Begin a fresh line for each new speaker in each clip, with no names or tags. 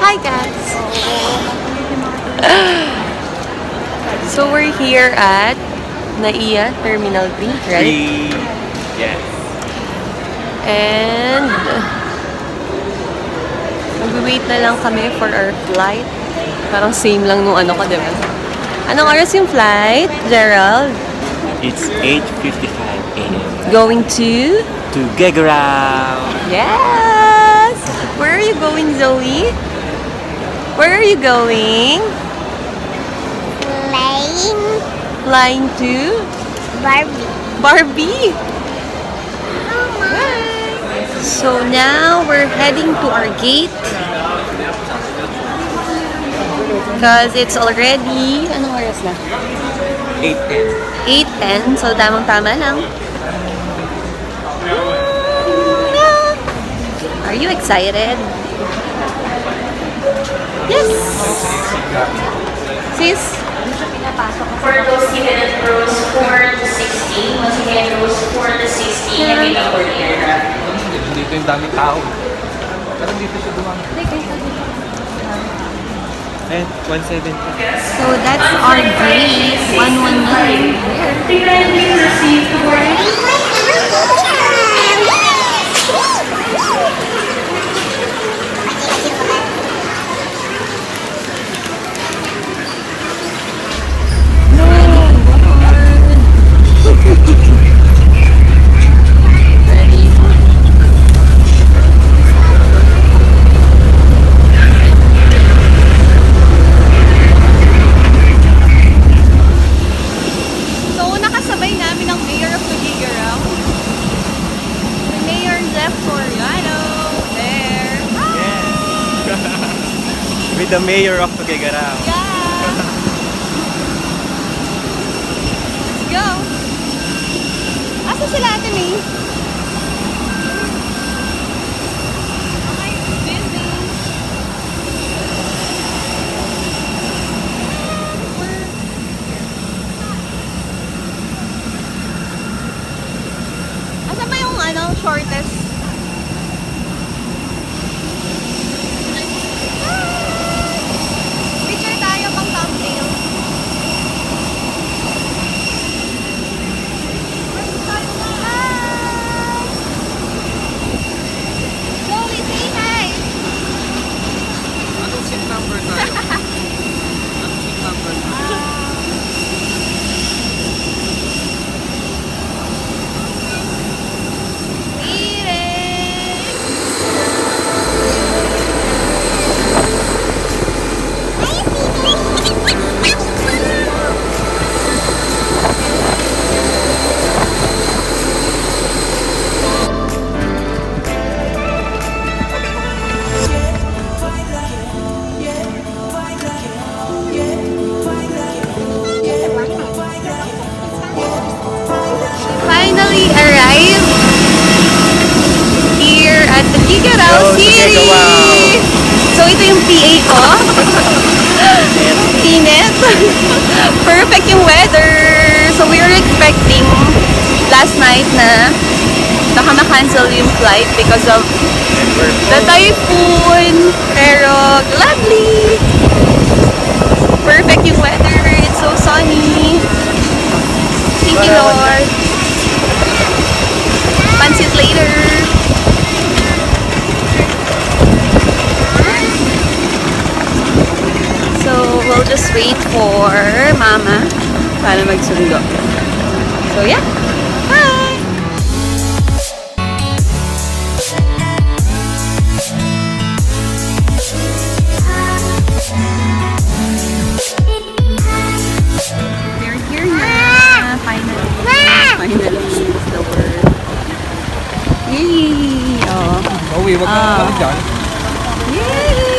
Hi guys! So we're here at NAIA Terminal 3, right?
Yes.
And mag-wait na lang kami for our flight. Parang same lang nung ano ko, diba? Anong oras yung flight, Gerald?
It's 8:55 a.m.
Going to?
To Gegaraw.
Yes! Where are you going, Zoe? Where are you going?
Playing
Flying to?
Barbie.
Barbie! So now we're heading to our gate. Because it's already, anong oras na?
8:10.
8:10, so tamang-tama lang. Are you excited? Yes! Sis?
For those seated at rows 4 to 16, once again, rows 4 to 16, and wait for the aircraft.
Dito yung dami tao. Parang dito siya dumami. And 170.
So that's our gate, 119.
We kindly proceed to boarding.
With the mayor of Tuguegarao.
Yeah! Let's go! Asa sila Ate May? Okay, busy. Asa ba yung shortest? Picture tayo! Jerry! So, ito yung PA ko. Init. Perfect yung weather. So, we were expecting last night na baka ma-cancel yung flight because of the typhoon. Pero, lovely! Perfect yung weather. It's so sunny. Thank you, Lord. Pansit later. So, we'll just wait for Mama para magsundo. So, yeah. Bye! We're here na. Finally. Finally. It's the word. Yay! Oh.
Uwi, wag kang ano dyan.
Yay!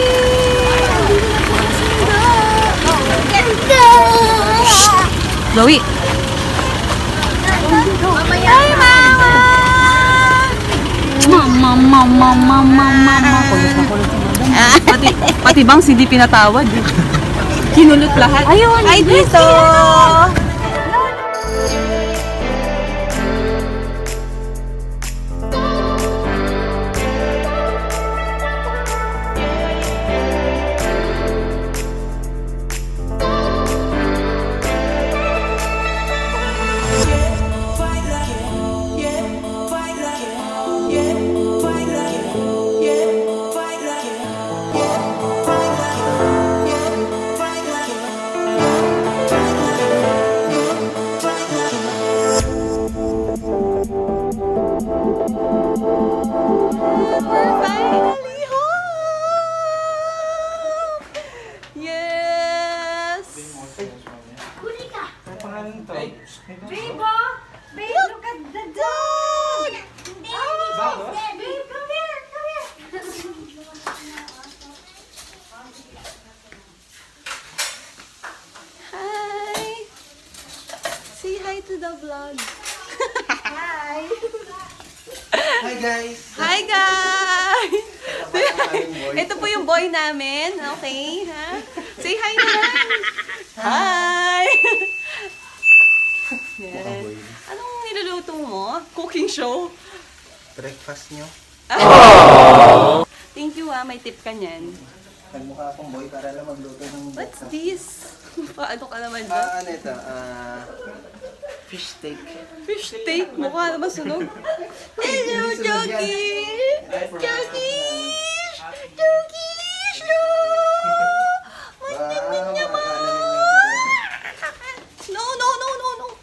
Zoe! Hi, Mama! Mama! Pati bang hindi pinatawad eh. Kinulot lahat. Ayun! Ay, dito! We're finally home! Yes!
Ang pangalan nito?
Babe, look at the dog! Hindi,
Bakit?
Babe, come here, come here.
Hi! Say hi to the vlog.
Hi.
Hi guys!
Hi guys!
boy.
Ito po yung boy namin, okay? Ha? Say hi naman! Hi! Yan. Anong niluluto mo? Cooking show?
Breakfast nyo?
Thank you may tip ka niyan.
Nagmukha akong boy para lang magluto ng
What's this? Paano ka naman dyan?
ano ito? Fish steak.
Fish steak? Mukha naman sunog. Hello, Jokish! Jokish! Jokish! No! Magdamit niya ba? No, no, no, no, no!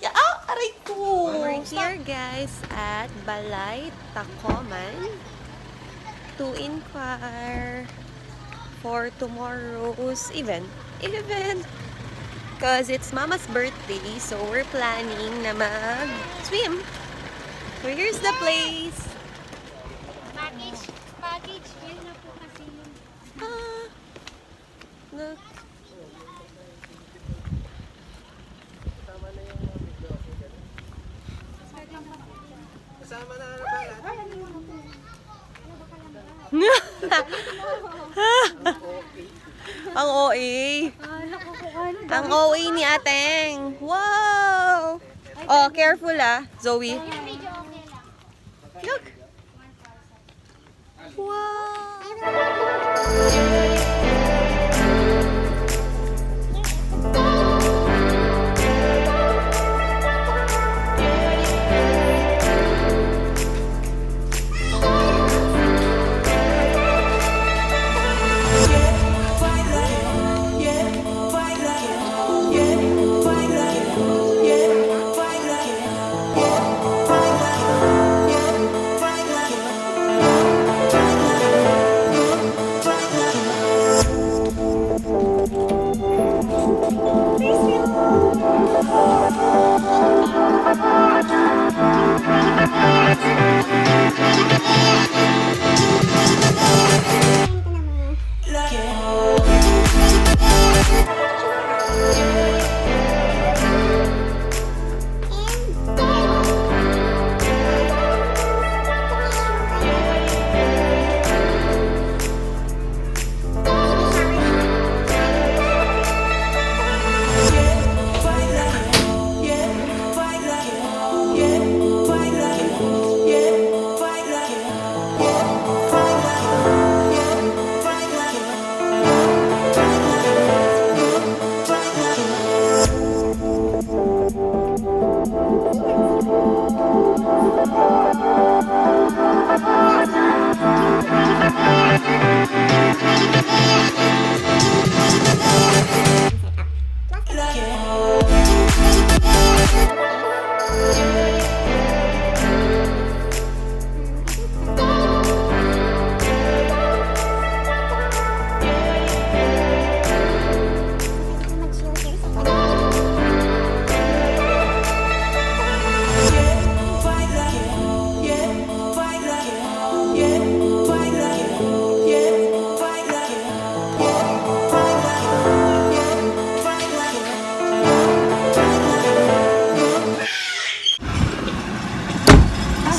Ya, aray ko! We're here guys at Balay Tacloban to inquire for tomorrow's event. Because it's Mama's birthday, so we're planning na mag-swim. So here's the place.
Package, yun na po kasi yun.
Look.
Kasama na ano ba lahat?
Ang OA. Ang OA ni Ateng. Wow! Oh, careful Zoe.
Medyo okay lang.
Look. Wow!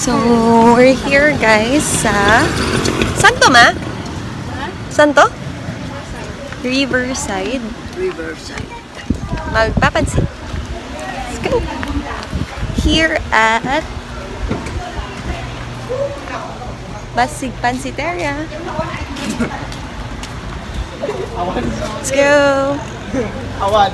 So, we're here guys sa... Saan to, ma? Saan to? Riverside. Riverside. Magpapansin. Let's go. Here at... Basig Pansiteria. Let's go.
Awan.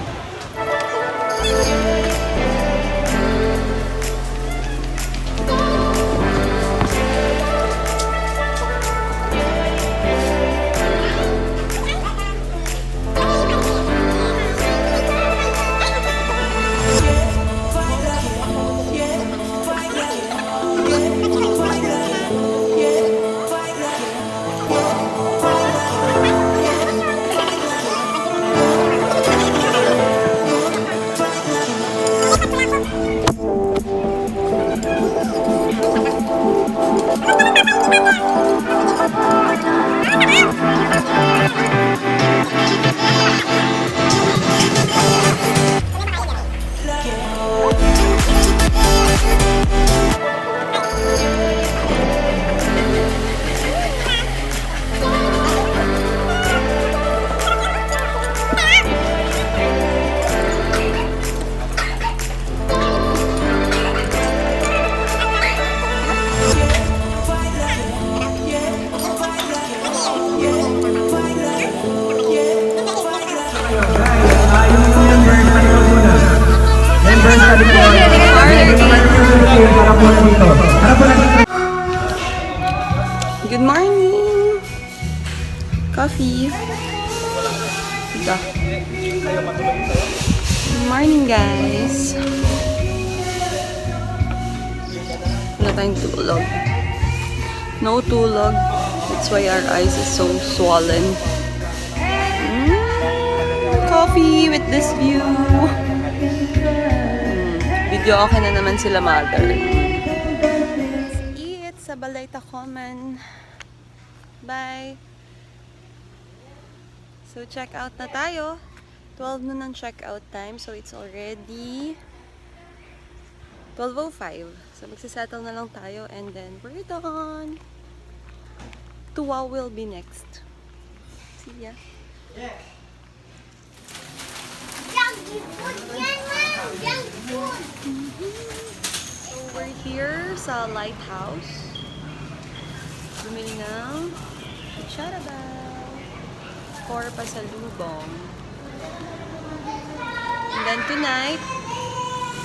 Good morning! Coffee. Ito. Good morning, guys. Wala tayong tulog. No tulog. That's why our eyes is so swollen. Coffee with this view. Video okay na naman sila, mother. Let's eat sa Balay Tacloban. Bye! So, check out na tayo. 12 noon ang check out time. So, it's already 12:05. So, magsisettle na lang tayo and then we're done. Tuwa will be next. See ya.
Junkie food yan, ma'am! Junkie food!
So, we're here sa Lighthouse. Bumili ng Charabaw for pasalubong. And then tonight,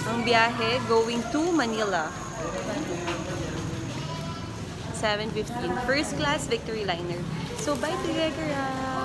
ang biyahe going to Manila. 7:15. First class Victory Liner. So, bye to Gregora!